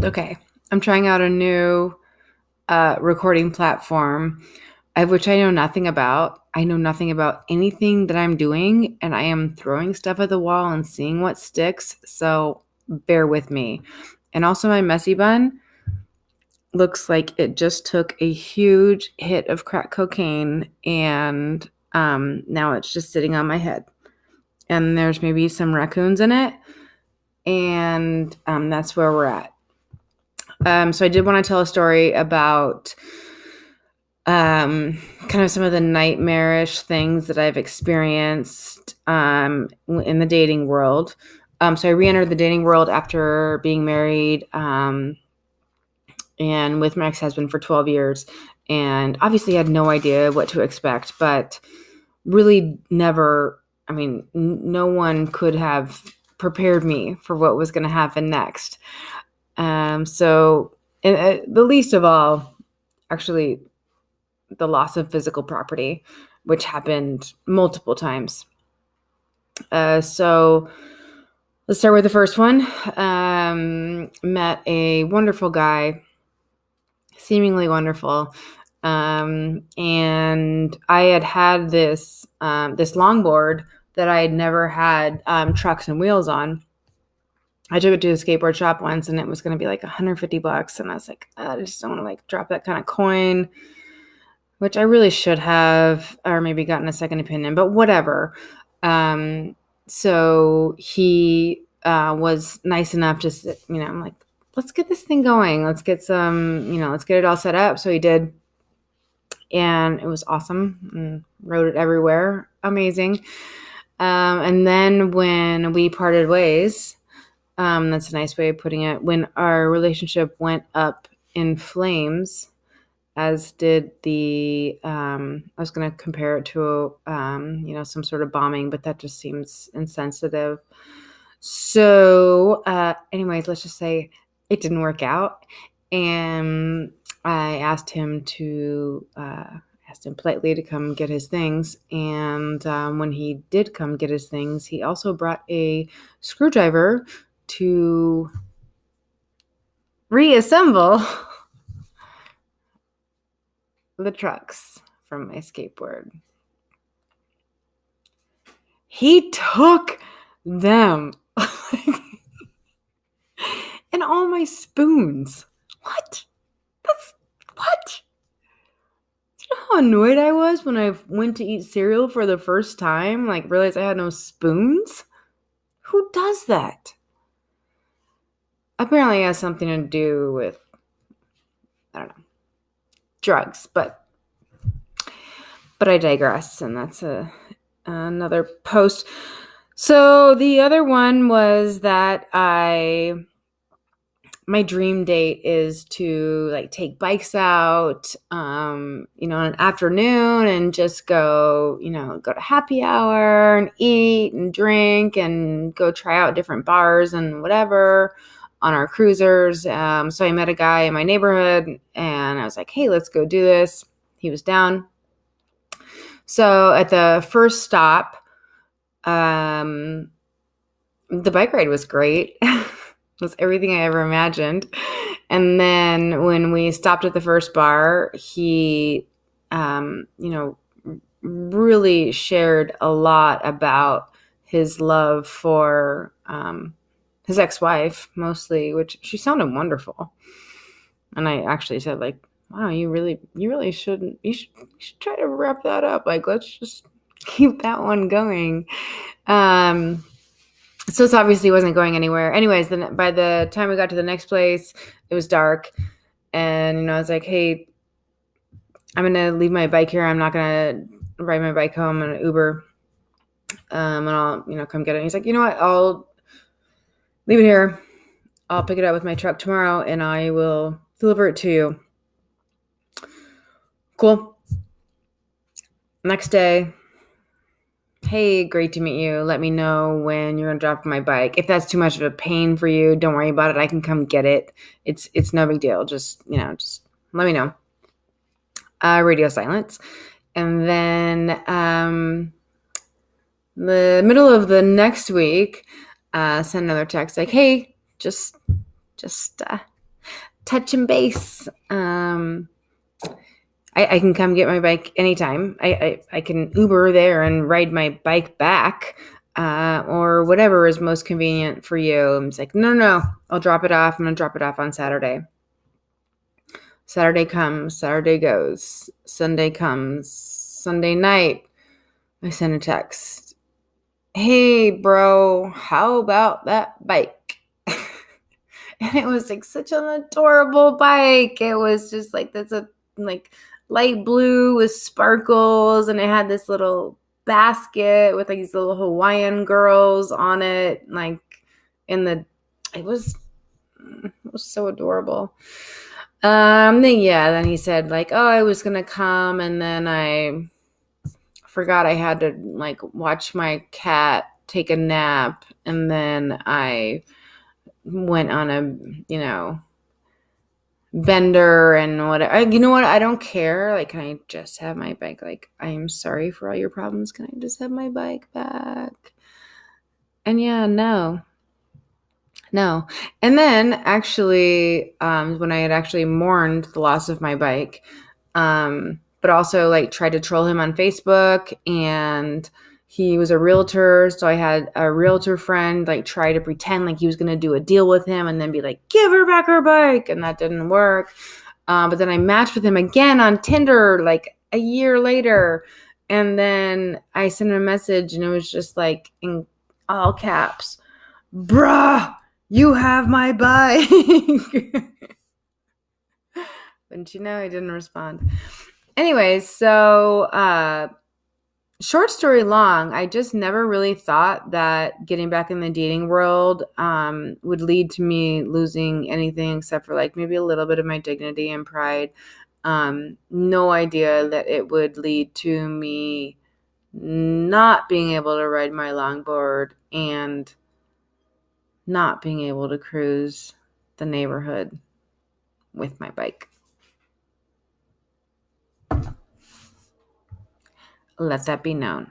Okay, I'm trying out a new recording platform, of which I know nothing about. I know nothing about anything that I'm doing, and I am throwing stuff at the wall and seeing what sticks. So bear with me. And also, my messy bun looks like it just took a huge hit of crack cocaine, and now it's just sitting on my head. And there's maybe some raccoons in it, and that's where we're at. So I did want to tell a story about kind of some of the nightmarish things that I've experienced in the dating world. So I re-entered the dating world after being married and with my ex-husband for 12 years, and obviously had no idea what to expect, but really never. I mean, no one could have prepared me for what was going to happen next. So, the least of all, actually, the loss of physical property, which happened multiple times. So let's start with the first one. Met a wonderful guy, seemingly wonderful. And I had this longboard that I had never had trucks and wheels on. I took it to a skateboard shop once, and it was going to be like $150, and I was like, I just don't want to like drop that kind of coin, which I really should have, or maybe gotten a second opinion, but whatever. So he was nice enough to, I'm like, let's get this thing going. Let's get let's get it all set up. So he did, and it was awesome. And rode it everywhere. Amazing. And then when we parted ways, that's a nice way of putting it. When our relationship went up in flames, as did I was going to compare it to, some sort of bombing, but that just seems insensitive. So, anyways, let's just say it didn't work out. And I asked him politely to come get his things. And when he did come get his things, he also brought a screwdriver to reassemble the trucks from my skateboard. He took them and all my spoons. What? That's what? Do you know how annoyed I was when I went to eat cereal for the first time? Like, realized I had no spoons? Who does that? Apparently, it has something to do with, I don't know, drugs, but I digress, and that's another post. So the other one was that my dream date is to like take bikes out, on an afternoon and just go, go to happy hour and eat and drink and go try out different bars and whatever on our cruisers. So I met a guy in my neighborhood, and I was like, hey, let's go do this. He was down. So at the first stop, the bike ride was great. It was everything I ever imagined. And then when we stopped at the first bar, he, really shared a lot about his love for his ex-wife, mostly, which she sounded wonderful. And I actually said, like, wow, you really shouldn't, you should try to wrap that up. Like, let's just keep that one going. So this obviously wasn't going anywhere. Anyways, then by the time we got to the next place, it was dark. And, I was like, hey, I'm going to leave my bike here. I'm not going to ride my bike home in an Uber. And I'll, come get it. And he's like, you know what? I'll leave it here. I'll pick it up with my truck tomorrow, and I will deliver it to you. Cool. Next day, hey, great to meet you. Let me know when you're going to drop my bike. If that's too much of a pain for you, don't worry about it. I can come get it. It's no big deal. Just let me know. Radio silence. And then the middle of the next week, send another text like, hey, just touching base. I can come get my bike anytime. I can Uber there and ride my bike back, or whatever is most convenient for you. And it's like, no, I'll drop it off. I'm going to drop it off on Saturday. Saturday comes, Saturday goes. Sunday comes, Sunday night. I send a text. Hey, bro, how about that bike? And it was like such an adorable bike. It was just like that's a like light blue with sparkles, and it had this little basket with like these little Hawaiian girls on it, like in the. It was so adorable. Then he said like, oh, I was gonna come, and then I forgot I had to like watch my cat take a nap, and then I went on a bender and whatever. You know what? I don't care. Like, can I just have my bike? Like, I am sorry for all your problems. Can I just have my bike back? And yeah, no. And then actually, when I had actually mourned the loss of my bike, but also like tried to troll him on Facebook, and he was a realtor. So I had a realtor friend like try to pretend like he was going to do a deal with him and then be like, give her back her bike. And that didn't work. But then I matched with him again on Tinder like a year later. And then I sent him a message, and it was just like in all caps, bruh, you have my bike. But he didn't respond. Anyways, so short story long, I just never really thought that getting back in the dating world would lead to me losing anything except for like maybe a little bit of my dignity and pride. No idea that it would lead to me not being able to ride my longboard and not being able to cruise the neighborhood with my bike. Let that be known.